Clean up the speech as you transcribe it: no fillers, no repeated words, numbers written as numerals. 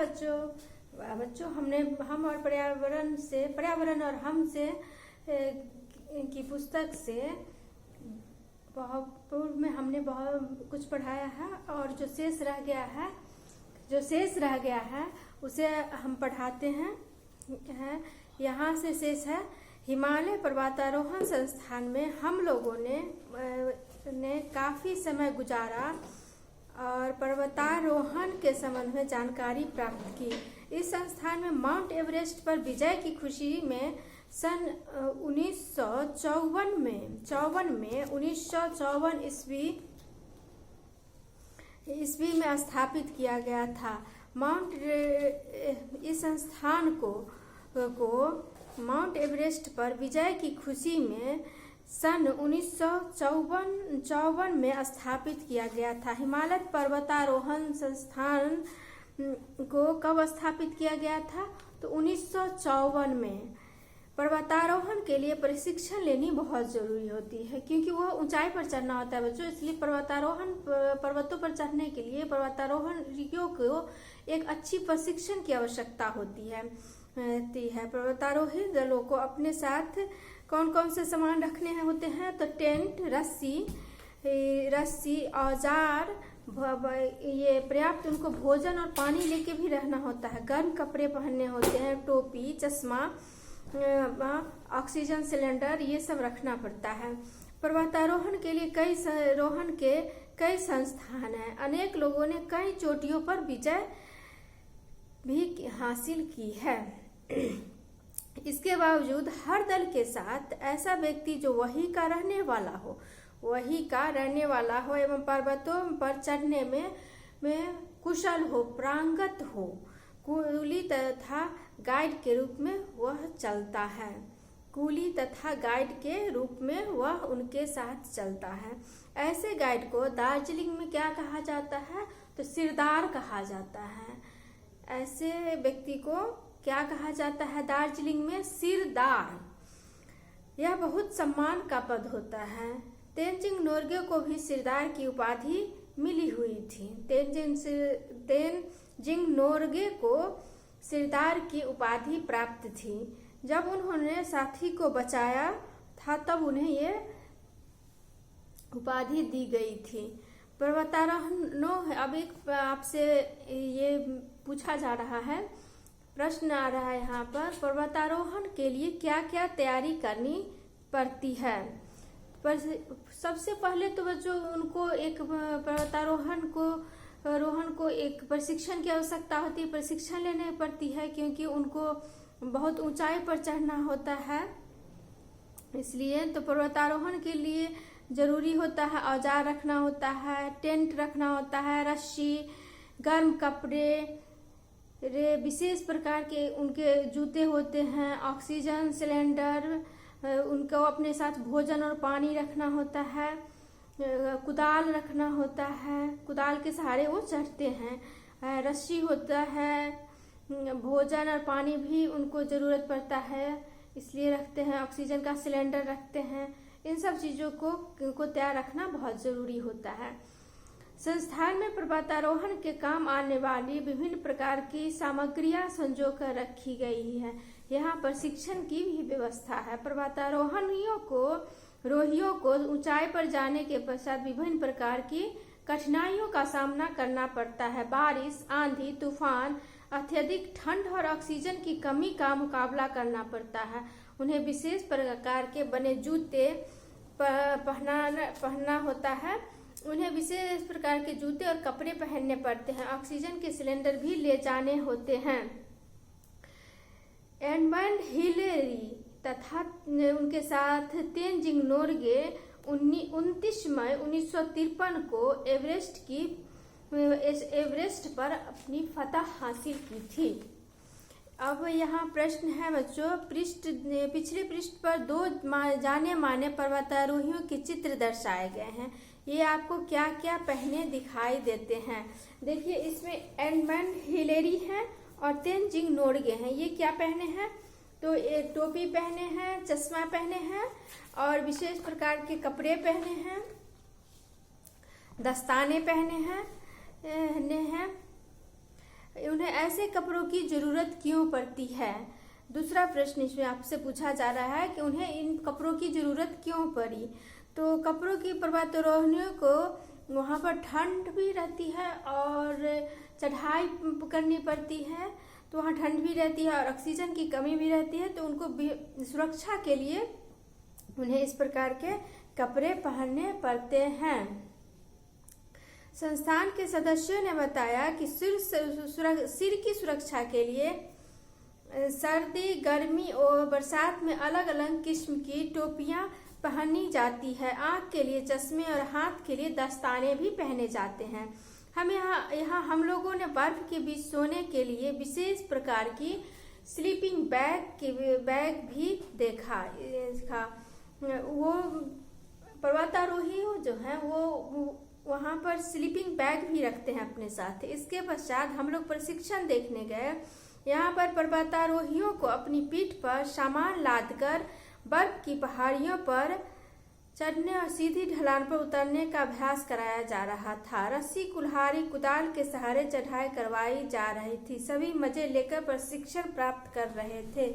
बच्चों हम और पर्यावरण और हम से की पुस्तक से पूर्व में हमने बहुत कुछ पढ़ाया है, और जो शेष रह गया है उसे हम पढ़ाते हैं। यहाँ से शेष है, हिमालय पर्वतारोहण संस्थान में हम लोगों ने काफ़ी समय गुजारा और पर्वतारोहण के संबंध में जानकारी प्राप्त की। इस संस्थान में माउंट एवरेस्ट पर विजय की खुशी में सन 1954 ईस्वी में स्थापित किया गया था। इस संस्थान को माउंट एवरेस्ट पर विजय की खुशी में सन 1954 में स्थापित किया गया था। हिमालय पर्वतारोहण संस्थान को कब स्थापित किया गया था? तो 1954 में। पर्वतारोहण के लिए प्रशिक्षण लेनी बहुत जरूरी होती है, क्योंकि वह ऊंचाई पर चढ़ना होता है बच्चों। इसलिए पर्वतों पर चढ़ने के लिए पर्वतारोहियों को एक अच्छी प्रशिक्षण की आवश्यकता होती है। पर्वतारोही दलों को अपने साथ कौन कौन से सामान रखने होते हैं? तो टेंट, रस्सी, औजार, ये पर्याप्त उनको भोजन और पानी लेके भी रहना होता है। गर्म कपड़े पहनने होते हैं, टोपी, चश्मा, ऑक्सीजन सिलेंडर, ये सब रखना पड़ता है। पर्वतारोहण के लिए कई संस्थान हैं। अनेक लोगों ने कई चोटियों पर विजय भी हासिल की है। इसके बावजूद हर दल के साथ ऐसा व्यक्ति जो वही का रहने वाला हो एवं पर्वतों पर चढ़ने में कुशल हो, प्रांगत हो, कुली तथा गाइड के रूप में वह चलता है। वह उनके साथ चलता है। ऐसे गाइड को दार्जिलिंग में क्या कहा जाता है? तो सिरदार कहा जाता है। ऐसे व्यक्ति को क्या कहा जाता है दार्जिलिंग में? सिरदार। यह बहुत सम्मान का पद होता है। तेनजिंग नोर्गे को भी सिरदार की उपाधि मिली हुई थी। तेनजिंग नोर्गे को सिरदार की उपाधि प्राप्त थी। जब उन्होंने साथी को बचाया था तब उन्हें ये उपाधि दी गई थी। पर्वतारोहण, अब एक आपसे ये पूछा जा रहा है, प्रश्न आ रहा है यहाँ पर, पर्वतारोहण के लिए क्या क्या तैयारी करनी पड़ती है? सबसे पहले तो बच्चों उनको एक पर्वतारोहण को एक प्रशिक्षण की आवश्यकता होती है। प्रशिक्षण लेने पड़ती है, क्योंकि उनको बहुत ऊंचाई पर चढ़ना होता है। इसलिए तो पर्वतारोहण के लिए जरूरी होता है औजार रखना होता है, टेंट रखना होता है, रस्सी, गर्म कपड़े, विशेष प्रकार के उनके जूते होते हैं, ऑक्सीजन सिलेंडर, उनको अपने साथ भोजन और पानी रखना होता है, कुदाल रखना होता है, कुदाल के सहारे वो चढ़ते हैं, रस्सी होता है, भोजन और पानी भी उनको जरूरत पड़ता है इसलिए रखते हैं, ऑक्सीजन का सिलेंडर रखते हैं। इन सब चीज़ों को तैयार रखना बहुत ज़रूरी होता है। संस्थान में पर्वतारोहण के काम आने वाली विभिन्न प्रकार की सामग्रियां संजो कर रखी गई है। यहाँ प्रशिक्षण की भी व्यवस्था है। पर्वतारोहियों को ऊंचाई पर जाने के पश्चात विभिन्न प्रकार की कठिनाइयों का सामना करना पड़ता है। बारिश, आंधी, तूफान, अत्यधिक ठंड और ऑक्सीजन की कमी का मुकाबला करना पड़ता है। उन्हें विशेष प्रकार के बने जूते पहनना होता है। उन्हें विशेष प्रकार के जूते और कपड़े पहनने पड़ते हैं। ऑक्सीजन के सिलेंडर भी ले जाने होते हैं। एडमंड हिलेरी तथा उनके साथ तेनजिंग नोर्गे 29 मई 1953 को एवरेस्ट पर अपनी फतह हासिल की थी। अब यहाँ प्रश्न है बच्चों, पिछले पृष्ठ पर 2 जाने माने पर्वतारोहियों के चित्र दर्शाए गए हैं। ये आपको क्या क्या पहने दिखाई देते हैं? देखिए, इसमें एडमंड हिलेरी हैं और तेनजिंग नोर्गे हैं। ये क्या पहने हैं? तो ये टोपी पहने हैं, चश्मा पहने हैं और विशेष प्रकार के कपड़े पहने हैं, दस्ताने पहने हैं। उन्हें ऐसे कपड़ों की जरूरत क्यों पड़ती है। दूसरा प्रश्न इसमें आपसे पूछा जा रहा है कि उन्हें इन कपड़ों की जरूरत क्यों पड़ी। तो कपड़ों की पर्वतारोहियों को वहाँ पर ठंड भी रहती है और चढ़ाई करनी पड़ती है, तो वहाँ ठंड भी रहती है और ऑक्सीजन की कमी भी रहती है, तो उनको सुरक्षा के लिए उन्हें इस प्रकार के कपड़े पहनने पड़ते हैं। संस्थान के सदस्यों ने बताया कि सिर की सुरक्षा के लिए सर्दी, गर्मी और बरसात में अलग अलग किस्म की टोपियां पहनी जाती है। आँख के लिए चश्मे और हाथ के लिए दस्ताने भी पहने जाते हैं। हम यहाँ हम लोगों ने बर्फ के बीच सोने के लिए विशेष प्रकार की स्लीपिंग बैग भी देखा। वो पर्वतारोही जो हैं वो वहाँ पर स्लीपिंग बैग भी रखते हैं अपने साथ। इसके पश्चात हम लोग प्रशिक्षण देखने गए। यहाँ पर पर्वतारोहियों को अपनी पीठ पर सामान लादकर बर्फ की पहाड़ियों पर चढ़ने और सीधी ढलान पर उतरने का अभ्यास कराया जा रहा था। रस्सी, कुल्हाड़ी, कुदाल के सहारे चढ़ाई करवाई जा रही थी। सभी मजे लेकर प्रशिक्षण प्राप्त कर रहे थे।